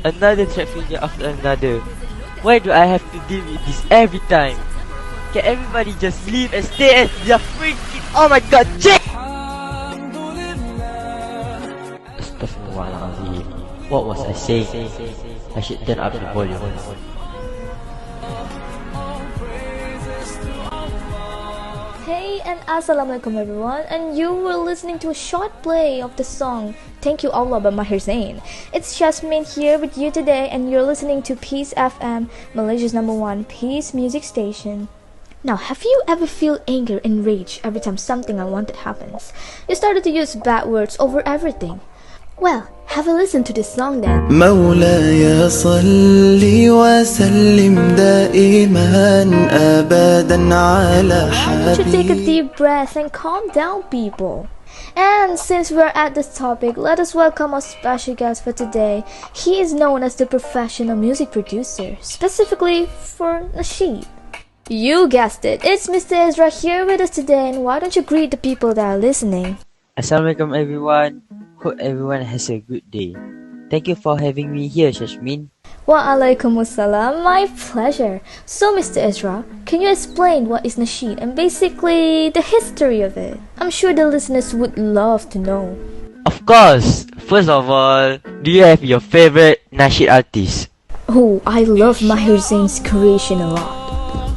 Another trap failure after another. Why do I have to deal with this every time? Can everybody just leave and stay at their freaking... Oh my god, shit! Astaghfirullahaladzim. What was I saying? I should turn up the volume. Hey and Assalamualaikum everyone, and you were listening to a short play of the song Thank You Allah by Mahir Zain. It's Shasmeen here with you today, and you're listening to Peace FM, Malaysia's #1 peace music station. Now, have you ever feel anger and rage every time something unwanted happens? You started to use bad words over everything. Well, have a listen to this song then. مولاي صل وسلم دائما أبدا على You should take a حبيبك. deep breath and calm down, people. And since we're at this topic, let us welcome our special guest for today. He is known as the professional music producer, specifically for Nasheed. You guessed it, it's Mr. Ezra here with us today, and why don't you greet the people that are listening? Assalamualaikum everyone. Hope everyone has a good day. Thank you for having me here, Shasmeen. Waalaikumsalam, my pleasure. So, Mr. Ezra, can you explain what is Nasheed and basically the history of it? I'm sure the listeners would love to know. Of course. First of all, do you have your favorite Nasheed artist? Oh, I love Mahir Zain's creation a lot.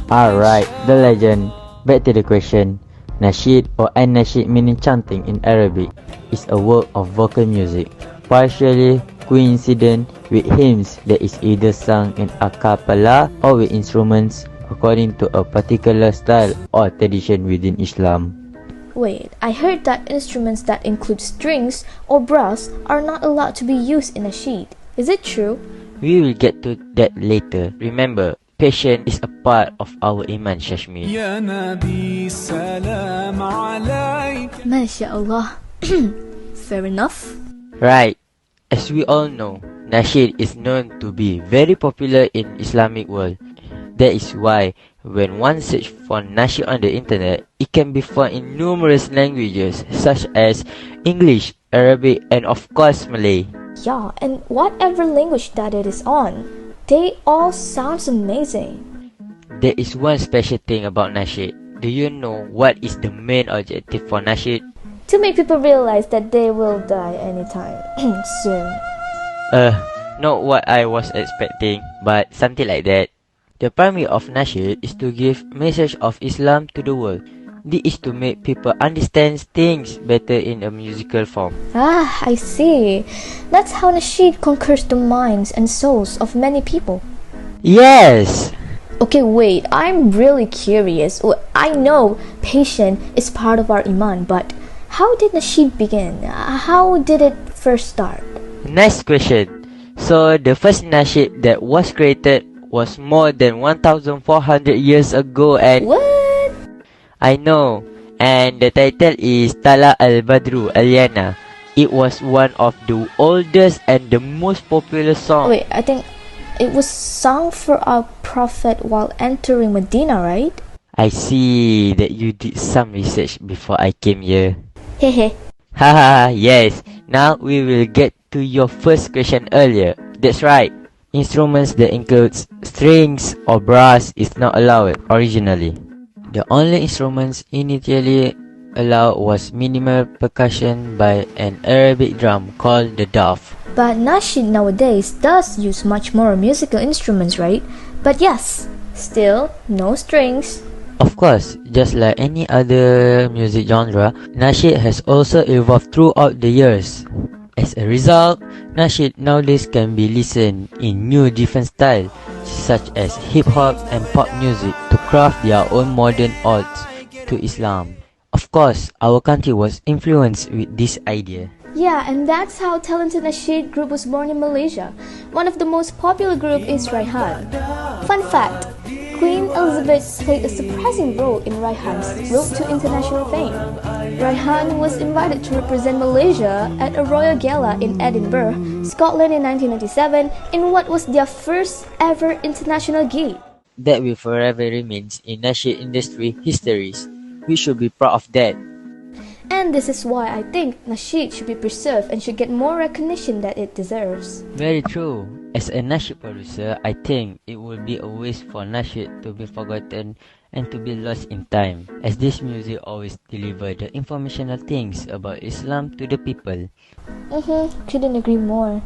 Alright, the legend. Back to the question. Nasheed or An-Nasheed meaning chanting in Arabic is a work of vocal music, partially coincident with hymns that is either sung in a cappella or with instruments according to a particular style or tradition within Islam. Wait, I heard that instruments that include strings or brass are not allowed to be used in Nasheed. Is it true? We will get to that later. Remember, patience is a part of our iman, Shashmeen. يا نبي سلام عليك. Masya Allah. Fair enough. Right. As we all know, Nasheed is known to be very popular in Islamic world. That is why when one search for Nasheed on the internet, it can be found in numerous languages such as English, Arabic, and of course Malay. Yeah, and whatever language that it is on, they all sounds amazing. There is one special thing about Nasheed. Do you know what is the main objective for Nasheed? To make people realize that they will die anytime soon. Not what I was expecting, but something like that. The primary of Nasheed is to give message of Islam to the world. This is to make people understand things better in a musical form. Ah, I see. That's how Nasheed conquers the minds and souls of many people. Yes! Okay, wait, I'm really curious. I know patience is part of our iman, but how did Nasheed begin? How did it first start? Nice question. So, the first Nasheed that was created was more than 1,400 years ago and... What? I know. And the title is Tala al-Badru al-Yana. It was one of the oldest and the most popular songs. Wait, I think it was sung for our prophet while entering Medina, right? I see that you did some research before I came here. Hehe. Haha, yes. Now we will get to your first question earlier. That's right. Instruments that includes strings or brass is not allowed originally. The only instruments initially allowed was minimal percussion by an Arabic drum called the daf. But Nasheed nowadays does use much more musical instruments, right? But yes, still no strings. Of course, just like any other music genre, Nasheed has also evolved throughout the years. As a result, Nasheed nowadays can be listened in new different styles, such as hip-hop and pop music, to craft their own modern odes to Islam. Of course, our country was influenced with this idea. Yeah, and that's how talented Nasheed group was born in Malaysia. One of the most popular group is Raihan. Fun fact, Queen Elizabeth played a surprising role in Raihan's road to international fame. Raihan was invited to represent Malaysia at a royal gala in Edinburgh, Scotland in 1997 in what was their first ever international gig. That will forever remain in Nasheed industry histories. We should be proud of that. And this is why I think Nasheed should be preserved and should get more recognition that it deserves. Very true. As a Nasheed producer, I think it would be a waste for Nasheed to be forgotten and to be lost in time, as this music always deliver the informational things about Islam to the people. Couldn't agree more.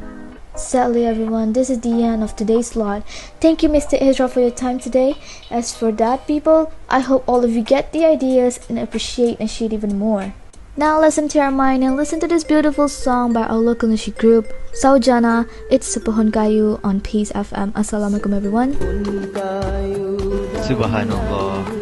Sadly, everyone, this is the end of today's slot. Thank you, Mr. Ezra, for your time today. As for that, people, I hope all of you get the ideas and appreciate Nasheed even more. Now let's empty our mind and listen to this beautiful song by our local Nasheed group, Saujana. It's Sepohon Kayu on Peace FM. Assalamualaikum, everyone. Subhanallah.